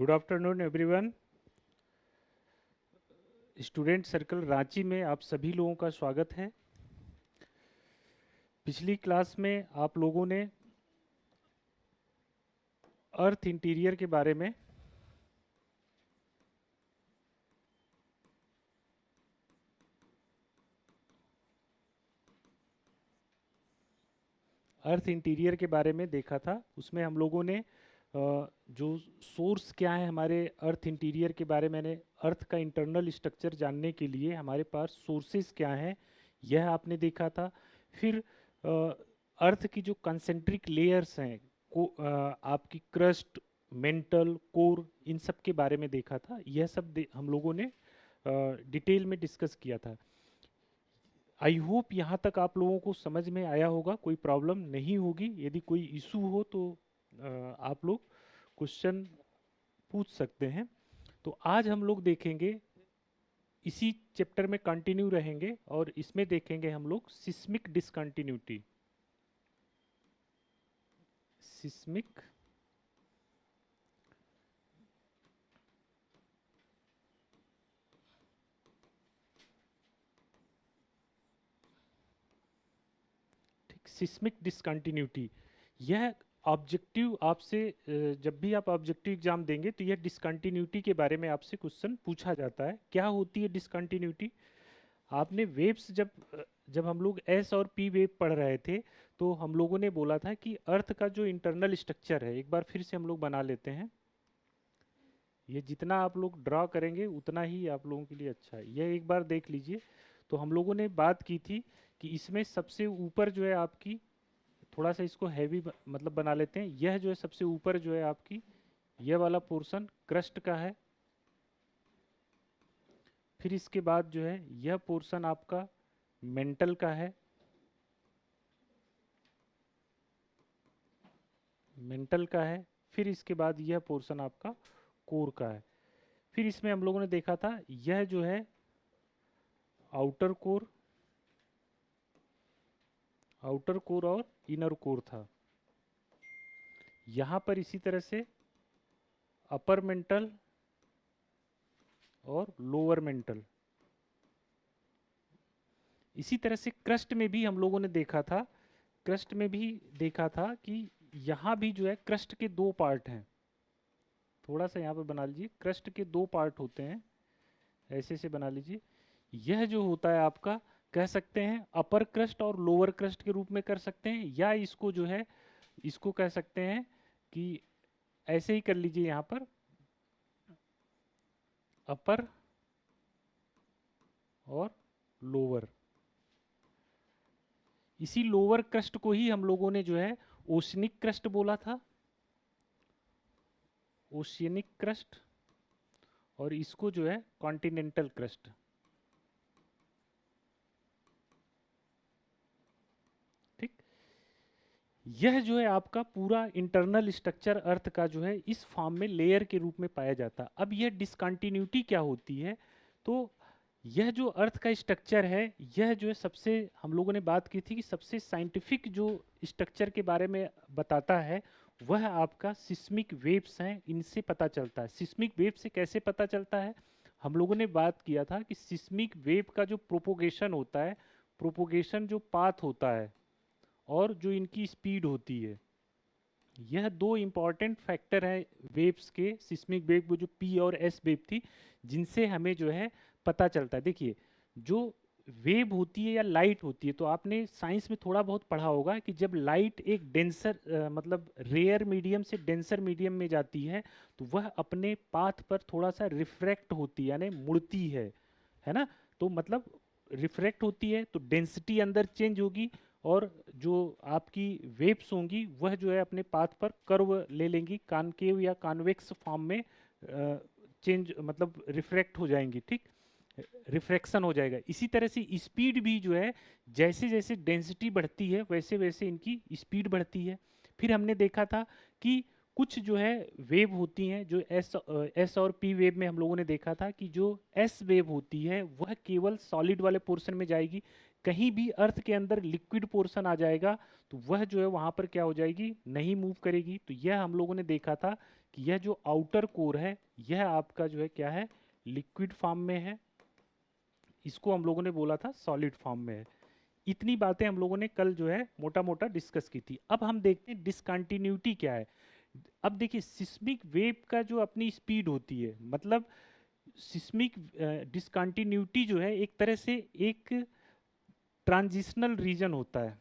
Good afternoon everyone. Student circle Ranchi में आप सभी लोगों का स्वागत है। पिछली क्लास में आप लोगों ने अर्थ इंटीरियर के बारे में देखा था। उसमें हम लोगों ने जो सोर्स क्या है हमारे अर्थ इंटीरियर के बारे में, अर्थ का इंटरनल स्ट्रक्चर जानने के लिए हमारे पास सोर्सेस क्या हैं, यह आपने देखा था। फिर अर्थ की जो कंसेंट्रिक लेयर्स हैं, आपकी क्रस्ट, मेंटल, कोर, इन सब के बारे में देखा था। यह सब हम लोगों ने डिटेल में डिस्कस किया था। आई होप यहाँ तक आप लोगों को समझ में आया होगा, कोई प्रॉब्लम नहीं होगी। यदि कोई इशू हो तो आप लोग क्वेश्चन पूछ सकते हैं। तो आज हम लोग देखेंगे, इसी चैप्टर में कंटिन्यू रहेंगे और इसमें देखेंगे हम लोग seismic discontinuity. Seismic seismic discontinuity, यह ऑब्जेक्टिव आपसे जब भी आप ऑब्जेक्टिव एग्जाम देंगे तो यह डिसकंटिन्यूटी के बारे में आपसे क्वेश्चन पूछा जाता है। क्या होती है डिसकंटिन्यूटी? आपने वेव्स जब हम लोग एस और पी वेव पढ़ रहे थे तो हम लोगों ने बोला था कि अर्थ का जो इंटरनल स्ट्रक्चर है, एक बार फिर से हम लोग बना लेते हैं। ये जितना आप लोग ड्रा करेंगे उतना ही आप लोगों के लिए अच्छा है। यह एक बार देख लीजिए। तो हम लोगों ने बात की थी कि इसमें सबसे ऊपर जो है आपकी, थोड़ा सा इसको हैवी मतलब बना लेते हैं। यह जो है सबसे ऊपर जो है आपकी, यह वाला पोर्शन क्रस्ट का है। फिर इसके बाद जो है यह पोर्शन आपका मेंटल का है। फिर इसके बाद यह पोर्शन आपका कोर का है। फिर इसमें हम लोगों ने देखा था यह जो है आउटर कोर और इनर कोर था। यहां पर इसी तरह से अपर मेंटल और लोअर मेंटल। इसी तरह से क्रस्ट में भी हम लोगों ने देखा था कि यहाँ भी जो है क्रस्ट के दो पार्ट हैं। थोड़ा सा यहाँ पे बना लीजिए, क्रस्ट के दो पार्ट होते हैं, ऐसे से बना लीजिए। यह जो होता है आपका, कह सकते हैं अपर क्रस्ट और लोअर क्रस्ट के रूप में कर सकते हैं, या इसको जो है इसको कह सकते हैं कि ऐसे ही कर लीजिए, यहाँ पर अपर और लोअर। इसी लोअर क्रस्ट को ही हम लोगों ने जो है ओशनिक क्रस्ट बोला था, ओशियनिक क्रस्ट, और इसको जो है कॉन्टिनेंटल क्रस्ट। ठीक, यह जो है आपका पूरा इंटरनल स्ट्रक्चर अर्थ का जो है इस फॉर्म में लेयर के रूप में पाया जाता है। अब यह डिसकंटिन्यूटी क्या होती है? तो यह जो अर्थ का स्ट्रक्चर है, यह जो है सबसे, हम लोगों ने बात की थी कि सबसे साइंटिफिक जो स्ट्रक्चर के बारे में बताता है वह आपका सिस्मिक वेव्स हैं, इनसे पता चलता है। सिस्मिक वेव से कैसे पता चलता है? हम लोगों ने बात किया था कि सिस्मिक वेव का जो प्रोपोगेशन होता है, प्रोपोगेशन जो पाथ होता है और जो इनकी स्पीड होती है, यह दो इंपॉर्टेंट फैक्टर हैं वेव्स के, सिस्मिक वेव वो जो पी और एस वेव थी, जिनसे हमें जो है पता चलता है। देखिए, जो वेव होती है या लाइट होती है, तो आपने साइंस में थोड़ा बहुत पढ़ा होगा कि जब लाइट एक डेंसर मतलब रेयर मीडियम से डेंसर मीडियम में जाती है तो वह अपने पाथ पर थोड़ा सा रिफ्रैक्ट होती है, यानी मुड़ती है ना। तो मतलब रिफ्रैक्ट होती है तो डेंसिटी अंदर चेंज होगी, और जो आपकी वेव्स होंगी वह जो है अपने पाथ पर कर्व ले लेंगी, कॉनकेव या कॉन्वेक्स फॉर्म में चेंज मतलब रिफ्रैक्ट हो जाएंगी। ठीक, रिफ्रैक्शन हो जाएगा। इसी तरह से स्पीड भी जो है, जैसे जैसे डेंसिटी बढ़ती है वैसे वैसे इनकी स्पीड बढ़ती है। फिर हमने देखा था कि कुछ जो है वेव होती हैं, जो एस और पी वेव में हम लोगों ने देखा था कि जो एस वेव होती है वह केवल सॉलिड वाले पोर्शन में जाएगी, कहीं भी अर्थ के अंदर लिक्विड पोर्शन आ जाएगा तो वह जो है वहां पर क्या हो जाएगी, नहीं मूव करेगी। तो यह हम लोगों ने देखा था कि यह जो आउटर कोर है यह आपका जो है क्या है, लिक्विड फॉर्म में है। इसको हम लोगों ने बोला था सॉलिड फॉर्म में है। इतनी बातें हम लोगों ने कल जो है मोटा मोटा डिस्कस की थी। अब हम देखते हैं डिसकंटिन्यूटी क्या है। अब देखिए सिस्मिक वेव का जो अपनी स्पीड होती है, मतलब सिस्मिक डिसकंटिन्यूटी जो है एक तरह से एक ट्रांजिशनल रीजन होता है।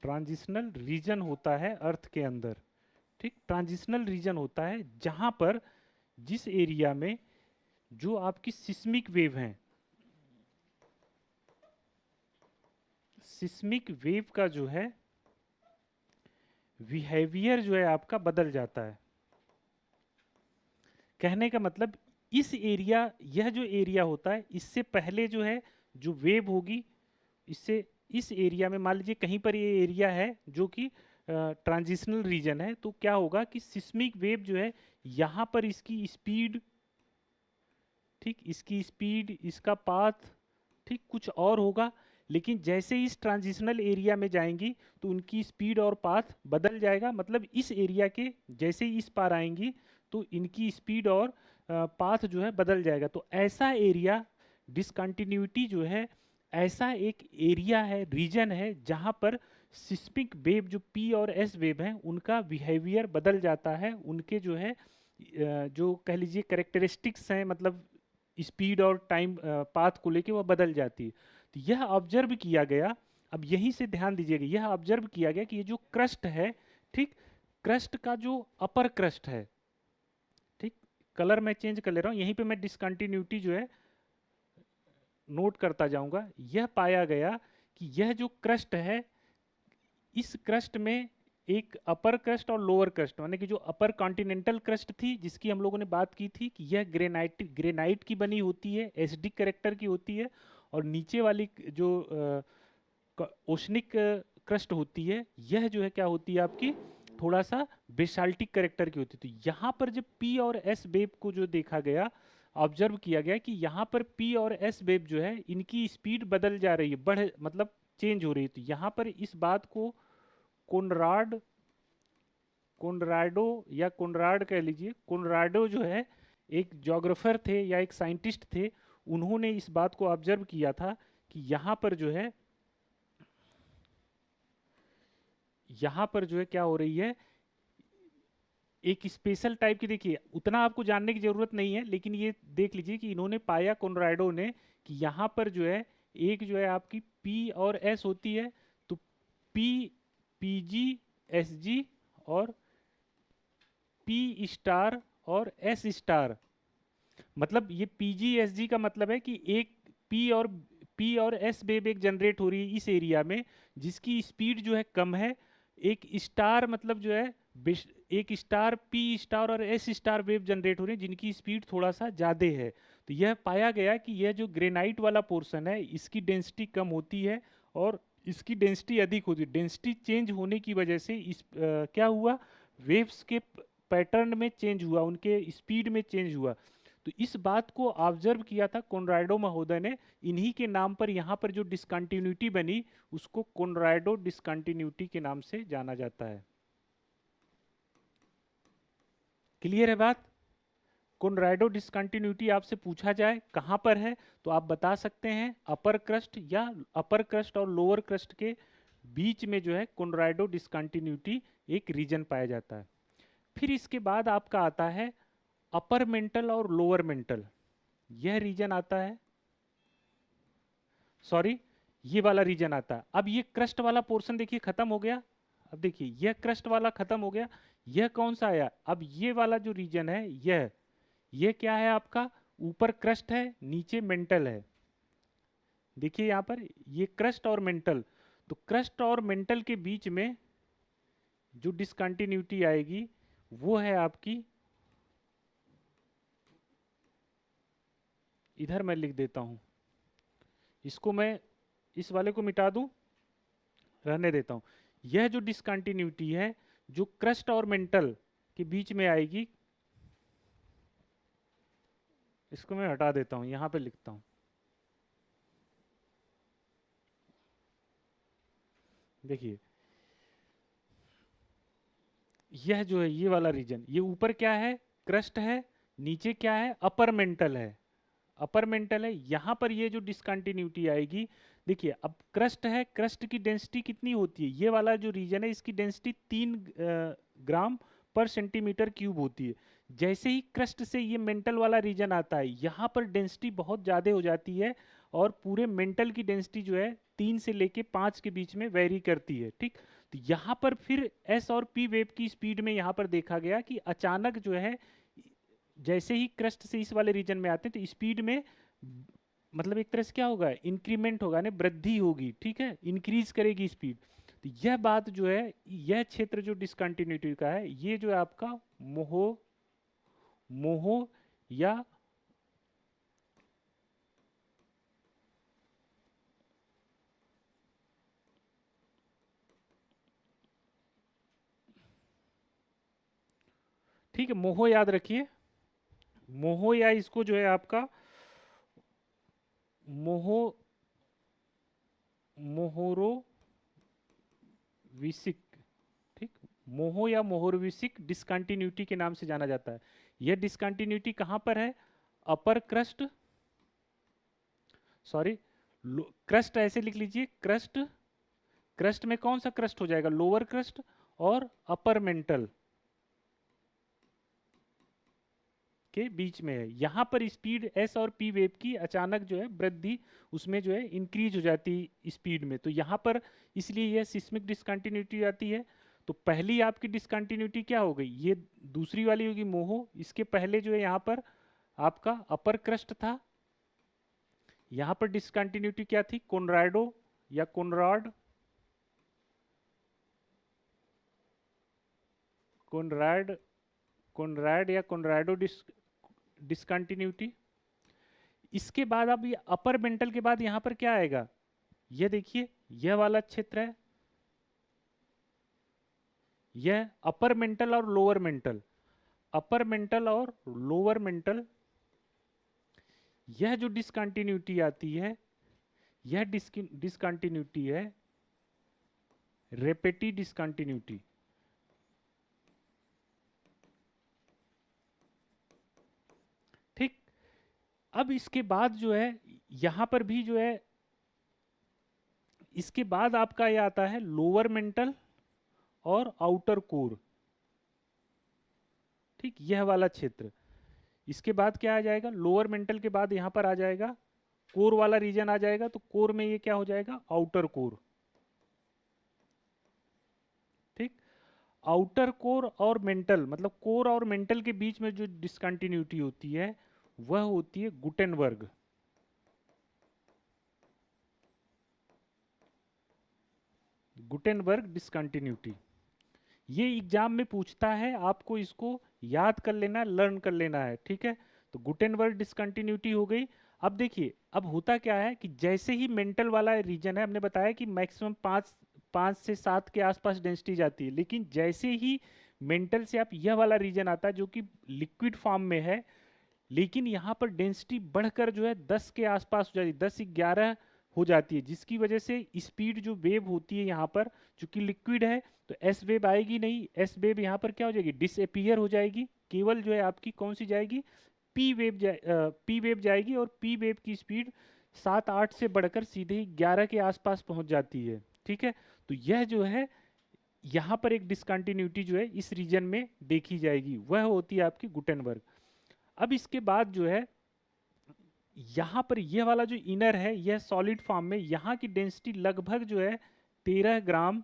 ट्रांजिशनल रीजन होता है अर्थ के अंदर, ठीक, ट्रांजिशनल रीजन होता है जहां पर जिस एरिया में जो आपकी सिस्मिक वेव हैं, सिस्मिक वेव का जो है बिहेवियर जो है आपका बदल जाता है। कहने का मतलब इस एरिया, यह जो एरिया होता है इससे पहले जो है जो वेव होगी, इससे इस एरिया में मान लीजिए कहीं पर ये एरिया है जो कि ट्रांजिशनल रीजन है, तो क्या होगा कि सिस्मिक वेव जो है यहाँ पर इसकी स्पीड, ठीक, इसकी स्पीड, इसका पाथ, ठीक, कुछ और होगा। लेकिन जैसे इस ट्रांजिशनल एरिया में जाएंगी तो उनकी स्पीड और पाथ बदल जाएगा। मतलब इस एरिया के जैसे ही इस पार आएंगी तो इनकी स्पीड और पाथ जो है बदल जाएगा। तो ऐसा एरिया डिसकंटिन्यूटी जो है, ऐसा एक एरिया है, रीजन है जहाँ पर सिस्मिक वेव जो पी और एस वेव हैं उनका बिहेवियर बदल जाता है। उनके जो है जो कह लीजिए करेक्टरिस्टिक्स हैं, मतलब स्पीड और टाइम पाथ को लेके वह बदल जाती है। तो यह ऑब्जर्व किया गया। अब यहीं से ध्यान दीजिएगा, यह ऑब्जर्व किया गया कि ये जो क्रस्ट है, ठीक, क्रस्ट का जो अपर क्रस्ट है, ठीक, कलर मैं चेंज कर ले रहा हूँ, यहीं पे मैं डिसकंटिन्यूटी जो है नोट करता जाऊंगा। यह पाया गया कि यह जो क्रस्ट है, इस क्रस्ट में एक अपर क्रस्ट और लोअर क्रस्ट, माने कि जो अपर कॉन्टिनेंटल क्रस्ट थी जिसकी हम लोगों ने बात की थी कि यह ग्रेनाइट की बनी होती है, एसिडिक कैरेक्टर की होती है, और नीचे वाली जो ओशनिक क्रस्ट होती है यह जो है क्या होती है आपकी, थोड़ा सा बेसाल्टिक कैरेक्टर की होती है। तो यहाँ पर जब पी और एस वेव को जो देखा गया, ऑब्जर्व किया गया कि यहाँ पर पी और एस वेव जो है इनकी स्पीड बदल जा रही है, बढ़ मतलब चेंज हो रही है। तो यहाँ पर इस बात को कोनराड, कोनराडो या कोनराड कह लीजिए, कोनराडो जो है एक जोग्राफर थे या एक साइंटिस्ट थे, उन्होंने इस बात को ऑब्जर्व किया था कि यहाँ पर जो है, यहाँ पर जो है क्या हो रही है, एक स्पेशल टाइप की, देखिए उतना आपको जानने की जरूरत नहीं है, लेकिन ये देख लीजिए कि इन्होंने पाया कोनराडो ने कि यहाँ पर जो है एक जो है आपकी पी और एस होती है। तो P, P G, S G और पी स्टार और एस स्टार, मतलब ये पी जी एस जी का मतलब है कि एक पी और एस वेव एक जनरेट हो रही है इस एरिया में जिसकी स्पीड जो है कम है। एक स्टार मतलब जो है एक स्टार, पी स्टार और एस स्टार वेव जनरेट हो रही है जिनकी स्पीड थोड़ा सा ज़्यादा है। तो यह पाया गया कि यह जो ग्रेनाइट वाला पोर्शन है इसकी डेंसिटी कम होती है और इसकी डेंसिटी अधिक होती है। डेंसिटी चेंज होने की वजह से क्या हुआ, वेव्स के पैटर्न में चेंज हुआ, उनके स्पीड में चेंज हुआ। तो इस बात को ऑब्जर्व किया था कोनराडो महोदय ने। इन्हीं के नाम पर यहाँ पर जो डिसकंटिन्यूटी बनी उसको कोनराडो डिसकंटिन्यूटी के नाम से जाना जाता है। क्लियर है बात? कोनराडो डिसकंटिन्यूटी आपसे पूछा जाए कहाँ पर है तो आप बता सकते हैं अपर क्रस्ट या अपर क्रस्ट और लोअर क्रस्ट के बीच में जो है कोनराडो डिसकंटिन्यूटी एक रीजन पाया जाता है। फिर इसके बाद आपका आता है अपर मेंटल और लोअर मेंटल, यह रीजन आता है, सॉरी ये वाला रीजन आता है। अब ये क्रस्ट वाला पोर्शन देखिए खत्म हो गया। अब देखिए यह क्रस्ट वाला खत्म हो गया, यह कौन सा आया, अब ये वाला जो रीजन है यह क्या है आपका, ऊपर क्रस्ट है नीचे मेंटल है। देखिए यहां पर ये क्रस्ट और मेंटल, तो क्रस्ट और मेंटल के बीच में जो डिसकंटिन्यूटी आएगी वो है आपकी, इधर मैं लिख देता हूं, इसको मैं इस वाले को मिटा दूं, रहने देता हूं। यह जो डिसकंटिन्यूटी है जो क्रस्ट और मेंटल के बीच में आएगी, इसको मैं हटा देता हूं, यहां पे लिखता हूं। देखिए यह जो है ये वाला रीजन, ये ऊपर क्या है, क्रस्ट है, नीचे क्या है, अपर मेंटल है, अपर मेंटल है। यहाँ पर ये जो डिसकंटिन्यूटी आएगी, देखिए अब क्रस्ट है, क्रस्ट की डेंसिटी कितनी होती है, ये वाला जो रीजन है इसकी डेंसिटी 3 ग्राम पर सेंटीमीटर क्यूब होती है। जैसे ही क्रस्ट से ये मेंटल वाला रीजन आता है, यहाँ पर डेंसिटी बहुत ज़्यादा हो जाती है और पूरे मेंटल की डेंसिटी जो है 3 से लेके 5 के बीच में वेरी करती है, ठीक। तो यहाँ पर फिर एस और पी वेव की स्पीड में यहाँ पर देखा गया कि अचानक जो है जैसे ही क्रस्ट से इस वाले रीजन में आते हैं तो स्पीड में मतलब एक तरह से क्या होगा, इंक्रीमेंट होगा ना, वृद्धि होगी, ठीक है, इंक्रीज करेगी स्पीड। तो यह बात जो है, यह क्षेत्र जो डिसकंटिन्यूटी का है, ये जो है आपका मोहो मोहो या ठीक है, मोहो याद रखिए, मोहो या इसको जो है आपका मोहो मोहोरो विसिक, ठीक, मोहो या मोहोरविसिक डिसकंटिन्यूटी के नाम से जाना जाता है। यह डिसकंटिन्यूटी कहां पर है, अपर क्रस्ट, सॉरी क्रस्ट ऐसे लिख लीजिए, क्रस्ट, क्रस्ट में कौन सा क्रस्ट हो जाएगा, लोअर क्रस्ट और अपर मेंटल के बीच में है। यहाँ पर स्पीड एस और पी वेव की अचानक जो है वृद्धि उसमें जो है इंक्रीज हो जाती है स्पीड में, तो यहाँ पर इसलिए यह सिस्मिक डिसकंटिन्यूटी आती है। तो पहली आपकी डिसकंटिन्यूटी क्या हो गई, ये दूसरी वाली होगी मोहो, इसके पहले जो है यहाँ पर आपका अपर क्रस्ट था, यहाँ पर डिसकंटिन्यूटी क्या थी, कोनराडो या कोनराड, कोनराड कोनराड या कोनराडो डिसकंटिन्यूटी। इसके बाद अब ये अपर मेंटल के बाद यहाँ पर क्या आएगा, ये देखिए यह वाला क्षेत्र है, यह अपर मेंटल और लोअर मेंटल, अपर मेंटल और लोअर मेंटल, यह जो डिसकंटिन्यूटी आती है, यह डिसकंटिन्यूटी है रेपेटी डिसकंटिन्यूटी, ठीक। अब इसके बाद जो है यहां पर भी जो है, इसके बाद आपका ये आता है लोअर मेंटल और आउटर कोर, ठीक, यह वाला क्षेत्र। इसके बाद क्या आ जाएगा, लोअर मेंटल के बाद यहां पर आ जाएगा कोर वाला रीजन आ जाएगा, तो कोर में ये क्या हो जाएगा, आउटर कोर, ठीक। आउटर कोर और मेंटल, मतलब कोर और मेंटल के बीच में जो डिसकंटिन्यूटी होती है वह होती है गुटेनबर्ग, गुटेनबर्ग डिसकंटिन्यूटी। ये एग्जाम में पूछता है, आपको इसको याद कर लेना, लर्न कर लेना है, ठीक है। तो गुटेनबर्ग डिसकंटिन्यूटी हो गई। अब देखिए अब होता क्या है कि जैसे ही मेंटल वाला रीजन है, हमने बताया कि मैक्सिमम 5 से 7 के आसपास डेंसिटी जाती है, लेकिन जैसे ही मेंटल से आप यह वाला रीजन आता है जो कि लिक्विड फॉर्म में है, लेकिन यहाँ पर डेंसिटी बढ़कर जो है 10 के आसपास हो जाती है, 10-11 हो जाती है, जिसकी वजह से स्पीड जो वेव होती है यहाँ पर, चूंकि लिक्विड है तो एस वेव आएगी नहीं, एस वेव यहाँ पर क्या हो जाएगी, डिसअपियर हो जाएगी, केवल जो है आपकी कौन सी जाएगी, पी वेव जाएगी, और पी वेव की स्पीड 7-8 से बढ़कर सीधे ही 11 के आसपास पहुंच जाती है, ठीक है। तो यह जो है यहाँ पर एक डिसकंटिन्यूटी जो है इस रीजन में देखी जाएगी, वह होती है आपकी गुटेनबर्ग। अब इसके बाद जो है यहाँ पर यह वाला जो इनर है, यह सॉलिड फॉर्म में, यहाँ की डेंसिटी लगभग जो है 13 ग्राम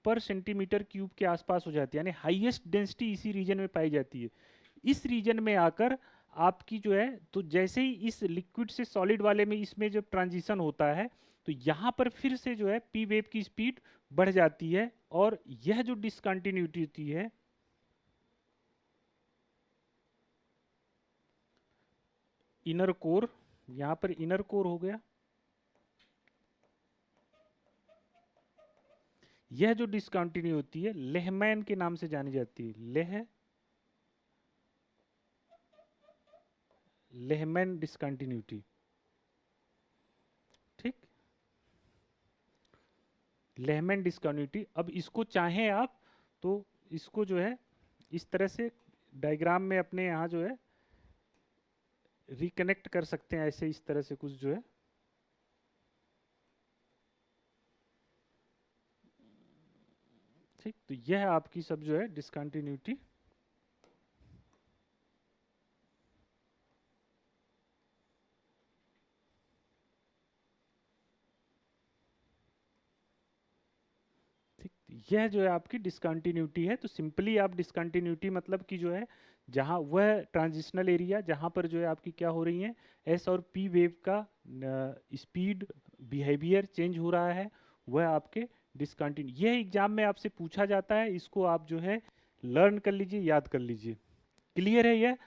पर सेंटीमीटर क्यूब के आसपास हो जाती है, यानी हाईएस्ट डेंसिटी इसी रीजन में पाई जाती है। इस रीजन में आकर आपकी जो है, तो जैसे ही इस लिक्विड से सॉलिड वाले में इसमें जब ट्रांजिशन होता है, तो यहाँ पर फिर से जो है पी वेव की स्पीड बढ़ जाती है, और यह जो डिसकंटिन्यूटी होती है, इनर कोर, यहाँ पर इनर कोर हो गया, यह जो डिसकंटिन्यू होती है लेहमैन के नाम से जानी जाती है, लेहमैन डिसकंटिन्यूटी, ठीक। लेहमैन डिस्कन्टिन्यूटी। अब इसको चाहें आप तो इसको जो है इस तरह से डायग्राम में अपने यहाँ जो है रिकनेक्ट कर सकते हैं, ऐसे इस तरह से कुछ जो है। ठीक, तो यह है आपकी सब जो है डिस्कंटिन्यूटी। ठीक, यह जो है आपकी डिस्कंटिन्यूटी है। तो सिंपली आप डिस्कंटिन्यूटी मतलब कि जो है जहां वह ट्रांजिशनल एरिया जहां पर जो है आपकी क्या हो रही है, एस और पी वेव का स्पीड बिहेवियर चेंज हो रहा है, वह आपके डिस्कंटिन्यू। यह एग्जाम में आपसे पूछा जाता है, इसको आप जो है लर्न कर लीजिए, याद कर लीजिए। क्लियर है यह?